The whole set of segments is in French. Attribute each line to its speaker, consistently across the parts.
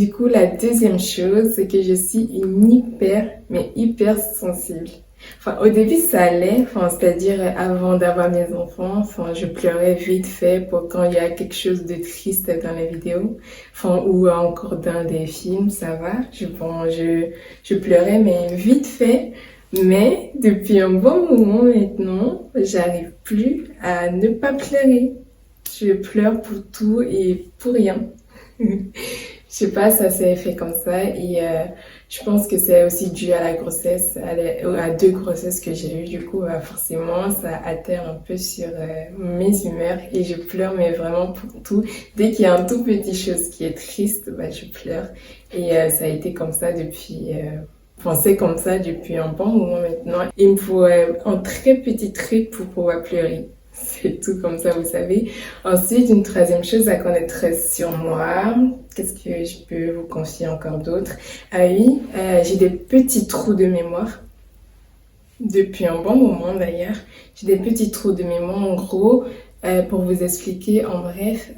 Speaker 1: du coup, la deuxième chose, c'est que je suis une hyper sensible. Enfin, au début, ça allait, enfin, c'est-à-dire avant d'avoir mes enfants, enfin, je pleurais vite fait pour quand il y a quelque chose de triste dans les vidéos, enfin, ou encore dans des films, ça va. Je pleurais, mais vite fait. Mais depuis un bon moment maintenant, j'arrive plus à ne pas pleurer. Je pleure pour tout et pour rien. Je sais pas, ça s'est fait comme ça et je pense que c'est aussi dû à la grossesse, à deux grossesses que j'ai eues. Du coup, forcément, ça altère un peu sur mes humeurs et je pleure, mais vraiment pour tout. Dès qu'il y a un tout petit chose qui est triste, bah, je pleure. Et ça a été comme ça enfin, c'est comme ça depuis un bon moment maintenant. Il me faut un très petit truc pour pouvoir pleurer. C'est tout comme ça, vous savez. Ensuite, une troisième chose à connaître sur moi. Qu'est-ce que je peux vous confier encore d'autre? Ah oui, j'ai des petits trous de mémoire. Depuis un bon moment d'ailleurs. J'ai des petits trous de mémoire. En gros, pour vous expliquer en bref,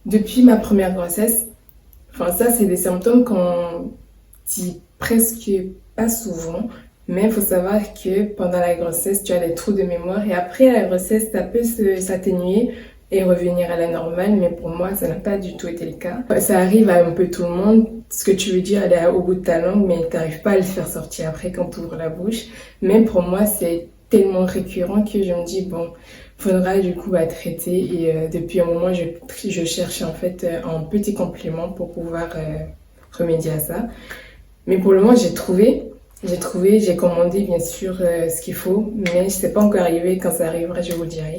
Speaker 1: depuis ma première grossesse, enfin ça c'est des symptômes qu'on dit presque pas souvent, mais il faut savoir que pendant la grossesse, tu as des trous de mémoire et après la grossesse, ça peut s'atténuer et revenir à la normale, mais pour moi, ça n'a pas du tout été le cas. Ça arrive à un peu tout le monde. Ce que tu veux dire, elle est au bout de ta langue, mais tu n'arrives pas à le faire sortir après quand tu ouvres la bouche. Mais pour moi, c'est tellement récurrent que je me dis, bon, faudra du coup à traiter. Et depuis un moment, je cherche en fait un petit complément pour pouvoir remédier à ça. Mais pour le moment, j'ai commandé bien sûr ce qu'il faut, mais je ne sais pas encore arrivé. Quand ça arrivera, je vous le dirai.